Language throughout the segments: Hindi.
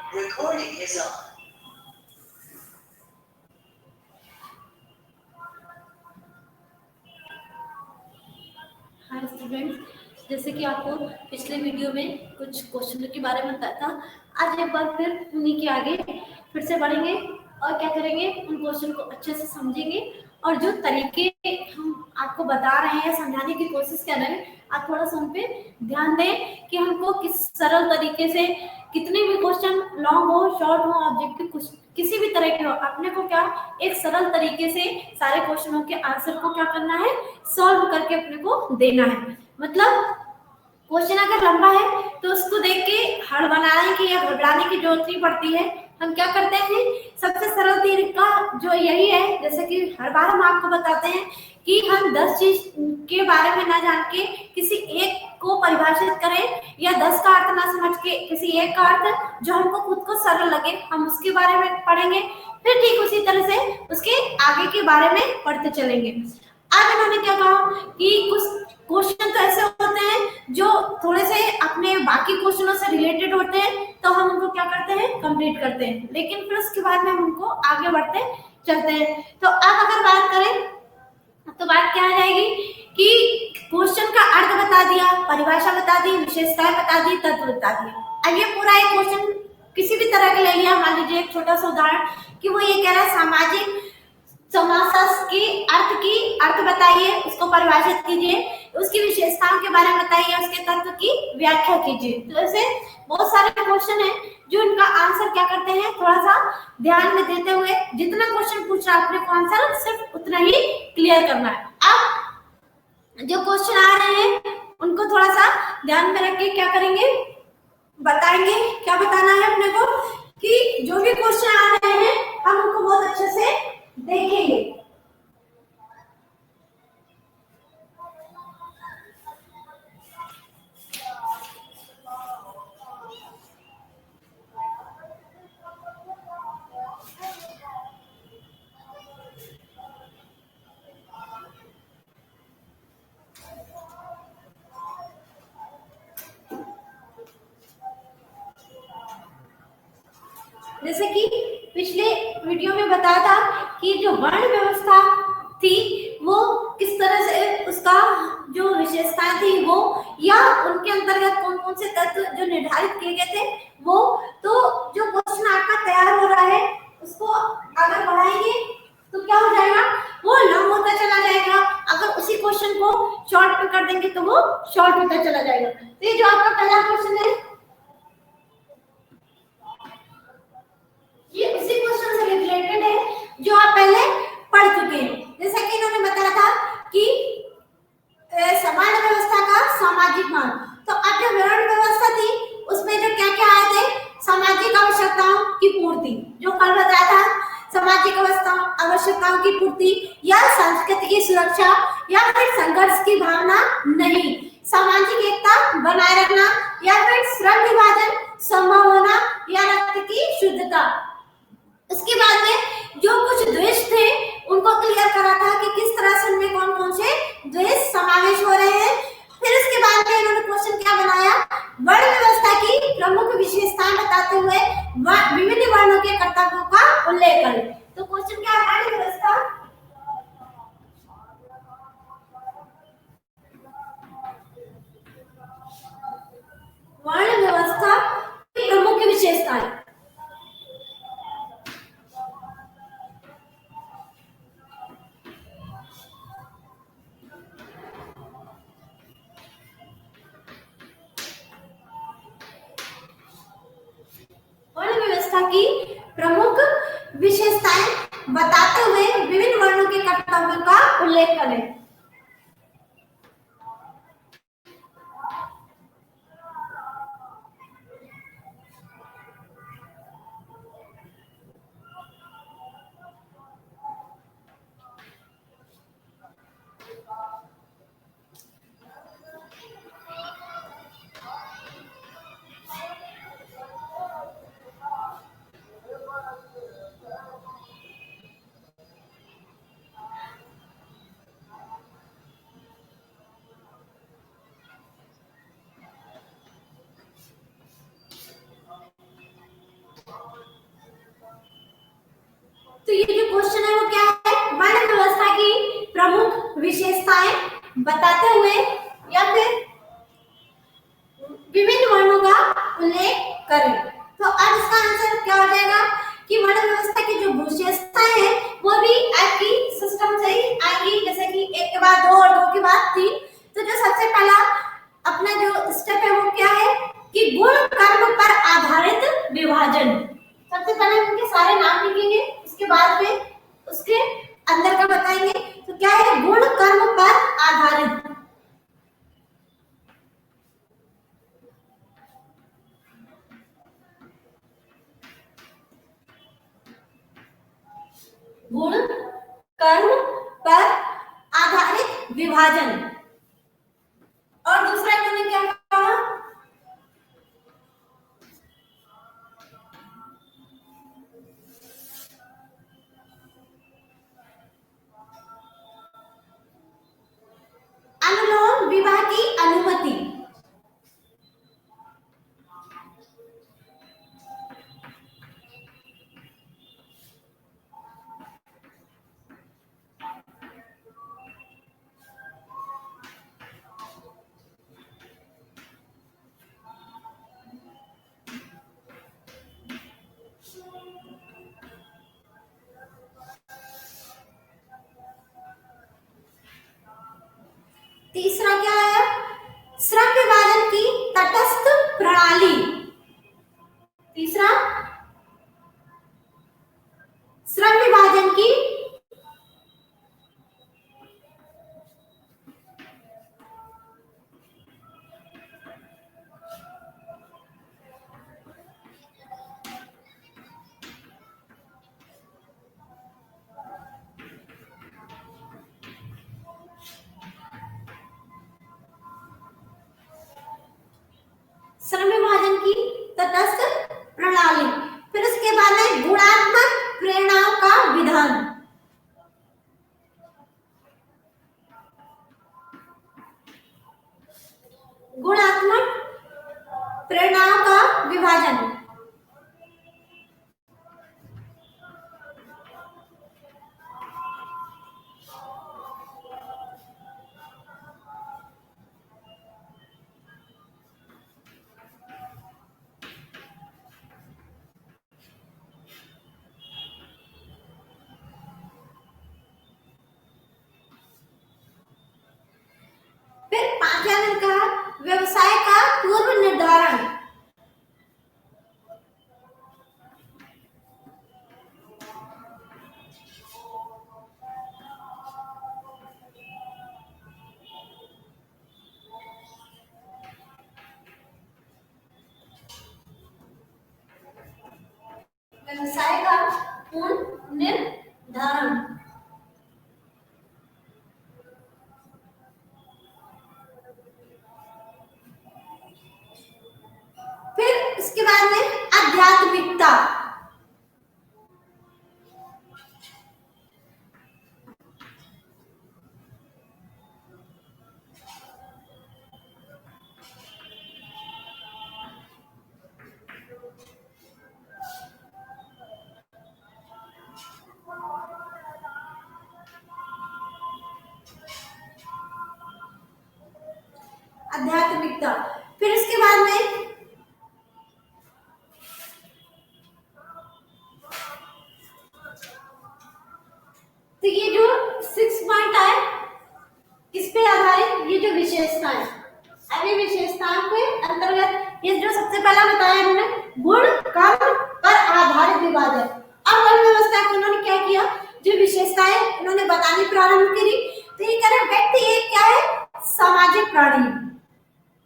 Recording is on. Hi students, जैसे कि आपको पिछले वीडियो में कुछ क्वेश्चनों के बारे में बताया था, आज एक बार फिर उन्हीं के आगे फिर से बढ़ेंगे और क्या करेंगे, उन क्वेश्चन को अच्छे से समझेंगे और जो तरीके हम आपको बता रहे हैं, समझाने की कोशिश कर रहे हैं, आप थोड़ा सा उन पे ध्यान दें कि हमको किस सरल तरीके से, कितने भी क्वेश्चन लॉन्ग हो, शॉर्ट हो, ऑब्जेक्टिव किसी भी तरह के हो, अपने को क्या एक सरल तरीके से सारे क्वेश्चनों के आंसर को क्या करना है, सॉल्व करके अपने को देना है। मतलब क्वेश्चन अगर लंबा है तो उसको देख के हड़बड़ाने की या घबराने की जरूरत नहीं पड़ती है। हम क्या करते हैं, सबसे सरल तरीका जो यही है, जैसे कि हर बार हम आपको बताते हैं कि हम 10 चीज के बारे में ना जान के किसी एक को परिभाषित करें या 10 का अर्थ ना समझ के किसी एक का अर्थ जो हमको खुद को सरल लगे हम उसके बारे में पढ़ेंगे, फिर ठीक उसी तरह से उसके आगे के बारे में पढ़ते चलेंगे। अब इन्होंने क्या कहा कि कुछ क्वेश्चन तो ऐसे होते हैं जो थोड़े से अपने बाकी क्वेश्चनों से रिलेटेड होते हैं, तो हम उनको क्या करते हैं, कंप्लीट करते हैं, लेकिन फिर उसके बाद में हम उनको आगे बढ़ते चलते हैं। तो अब अगर बात करें तो बात क्या आ जाएगी कि क्वेश्चन का अर्थ बता दिया, परिभाषा बता दी, विशेषताएं बता दी, तत्व बता दिए। अब ये पूरा एक क्वेश्चन किसी भी तरह का ले लिया, मान लीजिए एक छोटा सा उदाहरण कि वो ये कह रहा है सामाजिक समास की अर्थ बताइए, उसको परिभाषित कीजिए, उसकी विशेषताओं के बारे में बताइए, उसके तत्व की व्याख्या कीजिए। तो ऐसे बहुत सारे क्वेश्चन हैं जो इनका आंसर क्या करते हैं, थोड़ा सा ध्यान में देते हुए जितना क्वेश्चन पूछ रहा है अपने को आंसर सिर्फ उतना ही क्लियर करना है। अब जो क्वेश्चन आ रहे हैं उनको थोड़ा सा ध्यान में रख के क्या करेंगे, बताएंगे। क्या बताना है अपने को कि जो भी क्वेश्चन आ रहे हैं हम उनको बहुत अच्छे से देखेंगे। जैसे कि पिछले वीडियो में बताया था कि जो वर्ण व्यवस्था थी वो किस तरह से, उसका जो विशेषताएं थी वो या उनके अंतर्गत कौन कौन से तत्व जो निर्धारित किए गए थे वो, तो जो क्वेश्चन आपका तैयार हो रहा है उसको अगर बढ़ाएंगे तो क्या हो जाएगा, वो लंब होता चला जाएगा। अगर उसी क्वेश्चन को शॉर्ट में कर देंगे तो वो शॉर्ट होता चला जाएगा। तो ये जो आपका पहला क्वेश्चन है ये उसी क्वेश्चन से रिलेटेड है जो आप पहले पढ़ चुके हैं। जैसा कि इन्होंने बताया था कि समाज व्यवस्था का सामाजिक मान, तो अब जो वर्ण व्यवस्था थी उसमें जो क्या क्या आए थे, सामाजिक आवश्यकताओं की पूर्ति, जो कल बताया था, सामाजिक आवश्यकताओं की पूर्ति या संस्कृति की सुरक्षा या फिर संघर्ष की भावना नहीं, सामाजिक एकता बनाए रखना या फिर श्रम विभाजन संभव होना या रक्त की शुद्धता। उसके बाद में जो कुछ द्वेष थे उनको क्लियर करा था कि किस तरह से उनमें कौन कौन से द्वेष समावेश हो रहे हैं। फिर उसके बाद में इन्होंने क्वेश्चन क्या बनाया, वर्ण व्यवस्था की प्रमुख विशेषताएं बताते हुए विभिन्न वर्णों के कर्तव्यों का उल्लेख करें। तो क्वेश्चन क्या है, वर्ण व्यवस्था की प्रमुख विशेषताएं। वर्ण व्यवस्था की प्रमुख विशेषताएं बताते हुए विभिन्न वर्णों के कर्तव्यों का उल्लेख करें। तो ये जो क्वेश्चन है वो क्या है, वर्ण व्यवस्था की प्रमुख विशेषताएं बताते हुए या फिर विभिन्न वर्णों का उल्लेख करें। तो अब इसका आंसर क्या हो जाएगा कि वर्ण व्यवस्था की जो विशेषताएं हैं वो भी आपकी सिस्टम से ही आएंगी, जैसे कि एक के बाद दो और दो के बाद तीन। तो जो सबसे पहला अपना जो स्टेप है वो क्या है कि गुण कर्म पर आधारित विभाजन। सबसे पहले उनके सारे नाम लिखेंगे, उसके बाद में उसके अंदर का बताएंगे। तो क्या है, गुण कर्म पर आधारित। गुण कर्म पर आधारित विभाजन। और दूसरा इन्होंने क्या कहा, अनुलोम विवाह की अनुमति। तीसरा क्या है, श्रम विभाजन की तटस्थ प्रणाली। तीसरा श्रम विभाजन की श्रम विभाजन की तटस्थ प्रणाली। फिर उसके बाद में गुणात्मक प्रेरणाओं का विधान। गुणात्मक प्रेरणाओं का विभाजन। फिर पांचवा नंबर का व्यवसाय का पूर्व निर्धारण। व्यवसाय का पूर्ण निर्धारण। फिर इसके बाद में आध्यात्मिकता। आध्यात्मिकता। फिर इसके बाद में तो ये जो 6 पॉइंट है इस पे आधारित ये जो विशेषताएं, अभी विशेषताओं के अंतर्गत ये जो सबसे पहला बताया इन्होंने गुण कर्म पर आधारित विभाजन। अब वर्ण व्यवस्था को उन्होंने क्या किया, जो विशेषताएं उन्होंने बतानी प्रारंभ करी। तो ये कह रहे व्यक्ति एक क्या है, सामाजिक प्राणी।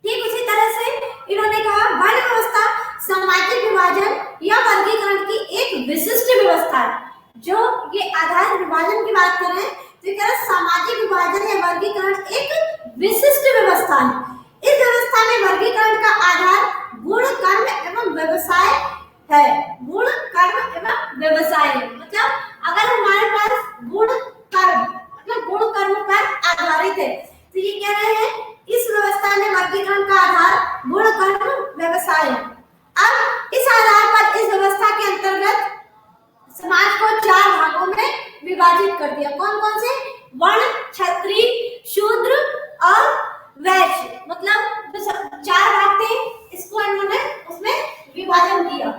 ठीक उसी तरह से इन्होंने कहा वर्ण व्यवस्था सामाजिक विभाजन या वर्गीकरण की एक विशिष्ट व्यवस्था है। जो ये आधार विभाजन की बात कर रहे हैं तो ये कह रहे सामाजिक विभाजन या वर्गीकरण एक विशिष्ट व्यवस्था है। इस व्यवस्था में वर्गीकरण का आधार गुण कर्म एवं व्यवसाय है। गुण कर्म एवं व्यवसाय, मतलब अगर हमारे पास गुण कर्म मतलब गुण कर्म पर आधारित है तो ये कह रहे हैं इस व्यवस्था में वर्गीकरण का आधार गुण कर्म व्यवसाय है। अब इस आधार पर इस व्यवस्था के अंतर्गत समाज को 4 भागों में विभाजित कर दिया। कौन कौन से? वर्ण, क्षत्रिय, शूद्र और वैश्य। मतलब जो 4 भाग थे इसको इन्होंने उसमें विभाजन किया।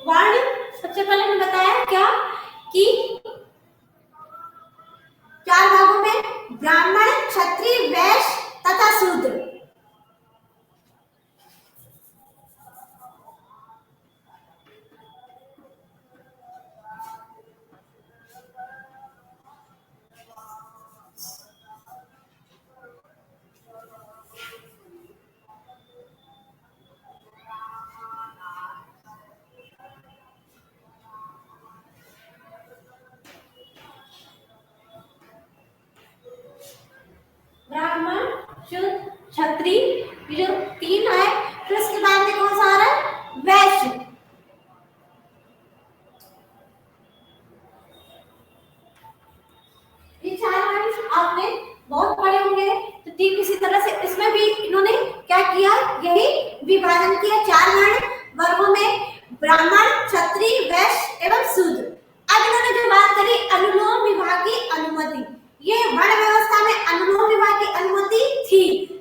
वर्ण सबसे पहले मैंने बताया क्या कि 4 भागों में ब्राह्मण, क्षत्रिय, वैश्य तथा शूद्र। ब्राह्मण, शूद्र, क्षत्रिय, जो 3 है। फिर उसके बाद में कौन सा आ रहा है? वैश्य। ये 4 वर्ण आपने बहुत पढ़े होंगे। तो ठीक इसी तरह से इसमें भी इन्होंने क्या किया? यही विभाजन किया 4 वर्ण वर्गों में, ब्राह्मण, क्षत्रिय, वैश्य एवं शूद्र। अब इन्होंने जो बात करी अनुलोम विवाह की अनुमति, ये वर्ण व्यवस्था में अनुलोम विवाह की अनुमति थी,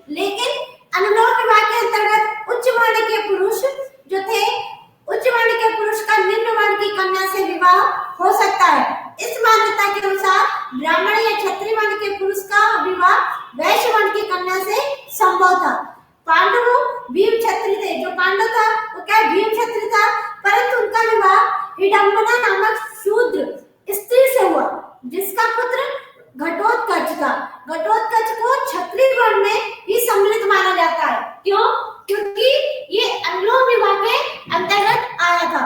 लेकिन अनुलोम विवाह के अंतर्गत उच्च वर्ण के पुरुष जो थे, उच्च वर्ण के पुरुष का निम्न वर्ण की कन्या से विवाह हो सकता है। इस मान्यता के अनुसार ब्राह्मण या क्षत्रिय वर्ण के पुरुष का विवाह वैश्य वर्ण की कन्या से संभव था। पांडव भीम क्षत्रिय थे, जो पांडव था वो क्या भीम क्षत्रिय था, परंतु उनका विवाह हिडम्बना नामक शूद्र स्त्री से हुआ, जिसका पुत्र घटोत्कच था। घटोत्कच को क्षत्रिय वर्ण में ही सम्मिलित माना जाता है। क्यों? क्योंकि ये अनुलोम विवाह के अंतर्गत आया था।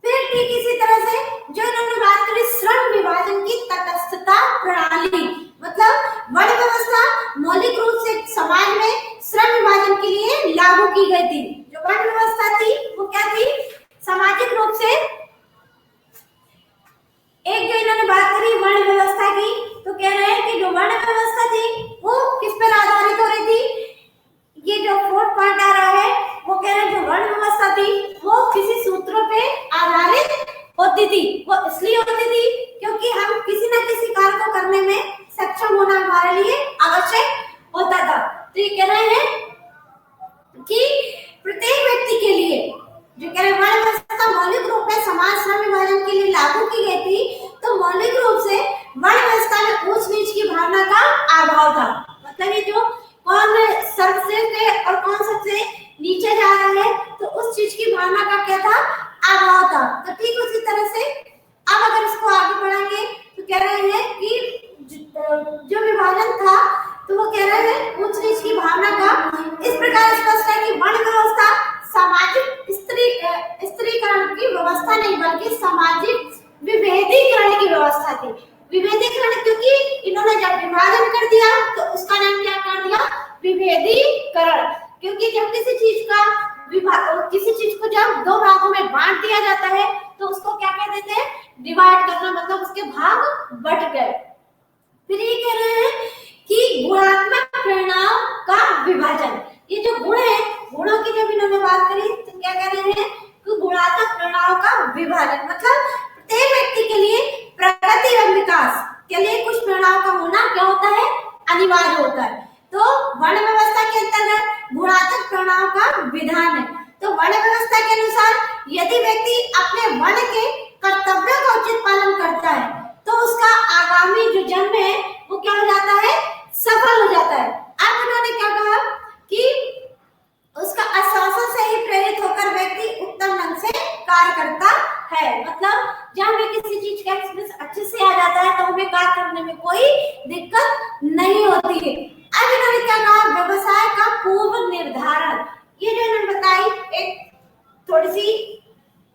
फिर ठीक इसी तरह से जो इन्होंने बात करी श्रम विभाजन की तटस्थता प्रणाली, मतलब वर्ण व्यवस्था मौलिक रूप से समाज में श्रम विभाजन के लिए लागू की गई थी। जो वर्ण व्यवस्था थी वो क्या थी? सामाजिक रूप से एक जो इन्होंने बात करी वर्ण व्यवस्था की, तो कह रहे हैं कि जो वर्ण व्यवस्था थी वो किस पर आधारित हो रही थी? ये जो 4th पॉइंट आ रहा है वो कह रहे हैं जो वर्ण व्यवस्था थी वो किसी सूत्रों पे आधारित होती थी। वो इसलिए होती थी क्योंकि हम किसी न किसी कार्य को करने में सक्षम होना हमारे लिए आवश्यक होता था। तो ये कह रहे हैं कि प्रत्येक व्यक्ति के लिए जो कह रहे वर्ण व्यवस्था मौलिक रूप में समाज श्रम विभाजन के लिए लागू की गई थी, तो मौलिक रूप से वर्ण व्यवस्था में ऊंच नीच की भावना का अभाव था। मतलब ये जो कौन सर्वश्रेष्ठ है और कौन सबसे नीचे जा रहा है, तो उस चीज की भावना का क्या था? अभाव था। तो ठीक उसी तरह से अब अगर इसको आगे बढ़ाएंगे तो कह रहे हैं कि जो विभाजन था तो वो कह रहे हैं उच्च नीच की भावना का इस प्रकार स्पष्ट है कि वर्ण व्यवस्था सामाजिक स्त्रीकरण की व्यवस्था नहीं बल्कि सामाजिक विभेदीकरण की व्यवस्था थी। विभेदीकरण क्योंकि इन्होंने जब विभाजन कर दिया तो उसका नाम क्या कर दिया? विभेदीकरण। क्योंकि जब किसी चीज को जब 2 भागों में बांट दिया जाता है तो उसको क्या कह देते हैं? डिवाइड करना, मतलब उसके भाग बट गए। फिर ये कह रहे हैं कि गुणात्मक प्रेरणाओं का विभाजन। ये जो गुण है, गुणों की जब इन्होंने बात करी तो क्या कह रहे हैं कि गुणात्मक प्रेरणाओं का विभाजन, मतलब प्रत्येक व्यक्ति के लिए प्रगति एवं विकास के लिए कुछ प्रेरणाओं का होना क्या होता है? अनिवार्य होता है। तो वर्ण व्यवस्था के अंतर्गत गुणात्मक प्रेरणाओं का विधान है। तो वर्ण व्यवस्था के अनुसार यदि व्यक्ति अपने वर्ण के कर्तव्यों का उचित पालन करता है तो उसका आगामी जो जन्म है वो क्या हो जाता है? सफल हो जाता है। अब उन्होंने क्या कहा कि उसका आश्वासन से ही प्रेरित होकर व्यक्ति उत्तम ढंग से कार्य करता है। मतलब जब हमें किसी चीज का एक्सपीरियंस अच्छे से आ जाता है तो हमें कार्य करने में कोई दिक्कत नहीं होती है। अब इन्होंने क्या कहा? व्यवसाय का पूर्व निर्धारण। ये जो इन्होंने बताई एक थोड़ी सी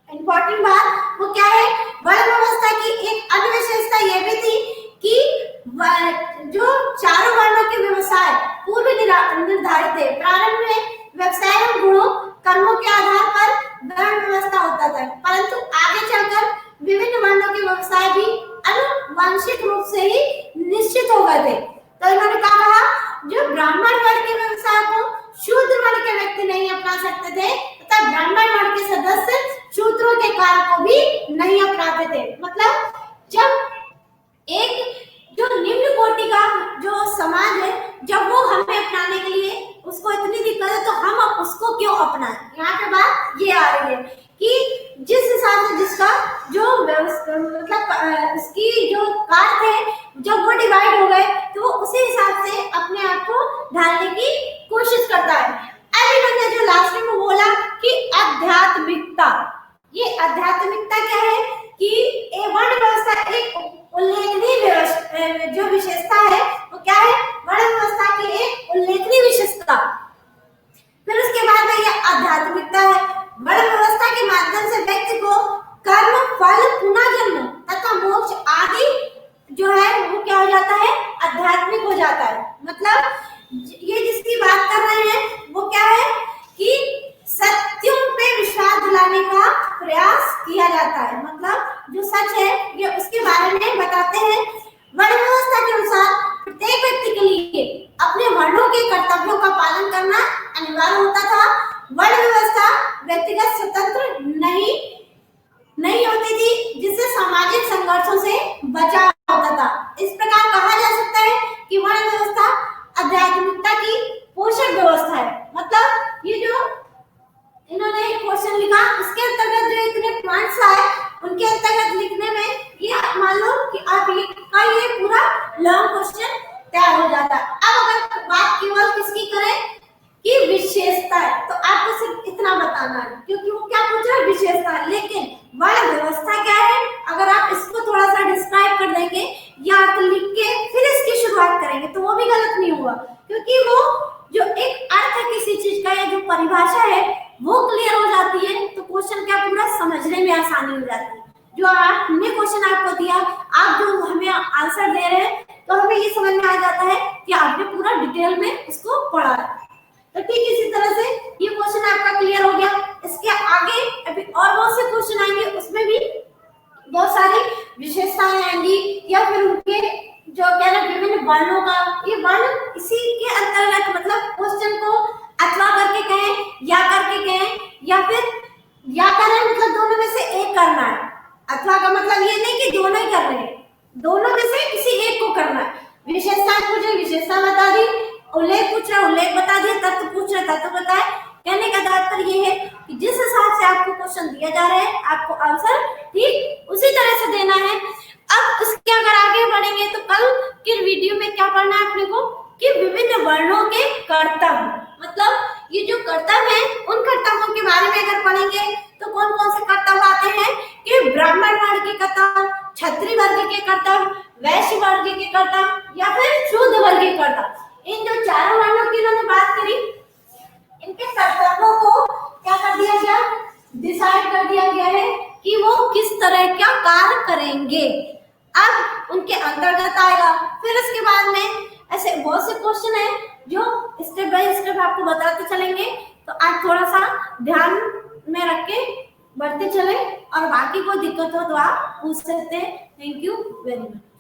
इंपॉर्टेंट बात, वो क्या है? वर्ण व्यवस्था की एक अन्य विशेषता ये भी थी कि जो चारों वर्णों के व्यवसाय पूर्व निर्धारित थे। प्रारंभ में व्यवसाय एवं गुणों कर्मों के आधार पर वर्ण व्यवस्था होता था, परंतु आगे चलकर विभिन्न वर्णों के व्यवसाय भी आनुवंशिक रूप से ही निश्चित हो गए थे। तो इन्होंने कहा जो ब्राह्मण वर्ण के व्यवसाय को शूद्र वर्ण के व्यक्ति नहीं अपना सकते थे तथा ब्राह्मण वर्ण के सदस्य शूद्रों के कार्य को भी नहीं अपनाते थे। मतलब जब एक जो निम्न कोटि का जो समाज है, जब वो हमें अपनाने के लिए उसको इतनी दिक्कत है तो हम उसको क्यों अपनाएं। यहाँ पे बात ये आ रही है कि जिस हिसाब से जिसका जो मतलब इसकी जो कार्य थे जब वो डिवाइड हो गए तो वो उसी हिसाब से अपने आप को ढालने की कोशिश करता है। अब इन्होंने जो लास्ट में बोला कि आध्यात्मिकता, ये आध्यात्मिकता क्या है कि वर्ण व्यवस्था एक उल्लेखनीय जो विशेषता है वो क्या है, वर्ण व्यवस्था की एक उल्लेखनीय विशेषता। फिर उसके बाद में यह आध्यात्मिकता है। वर्ण व्यवस्था के माध्यम से व्यक्ति को कर्म फल पुनर्जन्म तथा मोक्ष आदि जो है वो क्या हो जाता है, आध्यात्मिक हो जाता है। मतलब ये जिसकी बात कर रहे हैं वो क्या है कि सत्यों पे विश्वास दिलाने का प्रयास किया जाता है। मतलब जो सच है ये उसके बारे में बताते हैं। वर्ण व्यवस्था के अनुसार प्रत्येक व्यक्ति के लिए अपने वर्णों के कर्तव्यों का पालन करना अनिवार्य होता था। वर्ण व्यवस्था व्यक्तिगत स्वतंत्र नहीं होती थी, जिससे सामाजिक संघर्षों से बचाव होता था। इस प्रकार कहा जा सकता है कि वर्ण व्यवस्था आध्यात्मिकता की पोषक व्यवस्था है। मतलब ये जो इन्होंने क्वेश्चन लिखा उसके अंतर्गत जो इतने पॉइंट्स आए उनके अंतर्गत लिखने में ये मान लो कि आप ये पूरा लॉन्ग क्वेश्चन तैयार हो जाता है। अब अगर बात केवल किसकी करें कि विशेषता है तो आपको सिर्फ इतना बताना है क्योंकि वो क्या पूछ रहा है, विशेषता है। लेकिन वर्ण व्यवस्था क्या है, अगर आप इसको थोड़ा सा डिस्क्राइब कर देंगे या तो लिख के फिर इसकी शुरुआत करेंगे तो वो भी गलत नहीं होगा, क्योंकि वो जो एक अर्थ है किसी चीज का या जो परिभाषा है वो क्लियर हो जाती है तो क्वेश्चन क्या पूरा समझने में आसानी हो जाती है। जो हमने क्वेश्चन आपको दिया, आप जो हमें आंसर दे रहे हैं तो हमें ये समझ में आ जाता है कि आपने पूरा डिटेल में इसको पढ़ा है। तो ठीक इसी तरह से ये क्वेश्चन आपका क्लियर हो गया। इसके आगे अभी और बहुत से क्वेश्चन आएंगे, उसमें भी बहुत सारी विशेषताएं आएंगी या फिर उनके जो क्या ना विभिन्न वर्णों का, ये वर्ण इसी के अंतर्गत मतलब क्वेश्चन को अथवा करके कहें या करके कहें या फिर या करें, मतलब दोनों में से एक करना है। अथवा का मतलब ये नहीं कि दोनों ही कर रहे हैं, दोनों में से किसी एक को करना है। विशेषता पूछे विशेषता बता दी, उल्लेख पूछ रहा उल्लेख बता दिया, तत्व पूछ रहे तत्व बताए। कहने का तात्पर्य ये है कि जिस हिसाब से आपको क्वेश्चन दिया जा रहा है आपको आंसर ठीक उसी तरह से देना है। अब इसके अगर आगे बढ़ेंगे तो कल के वीडियो में क्या पढ़ना है अपने को कि विभिन्न वर्णों के कर्तव्य, मतलब ये जो कर्तव्य है उन कर्तव्यों के बारे में अगर पढ़ेंगे तो कौन कौन से कर्तव्य आते हैं कि ब्राह्मण वर्ण के कर्तव्य, क्षत्रिय वर्ग के कर्तव्य, वैश्य वर्ग के कर्तव्य या फिर शूद्र वर्ग के कर्तव्य। इन जो चारों वर्णों की इन्होंने बात करी, इनके कर्तव्यों को क्या कर दिया गया, डिसाइड कर दिया गया है कि वो किस तरह का कार्य करेंगे। अब उनके अंतर्गत आएगा। फिर उसके बाद में ऐसे बहुत से क्वेश्चन है जो स्टेप बाय स्टेप आपको बताते चलेंगे, तो आप थोड़ा सा ध्यान में रख के बढ़ते चले और बाकी कोई दिक्कत हो तो आप पूछ सकते हैं। Thank you very much.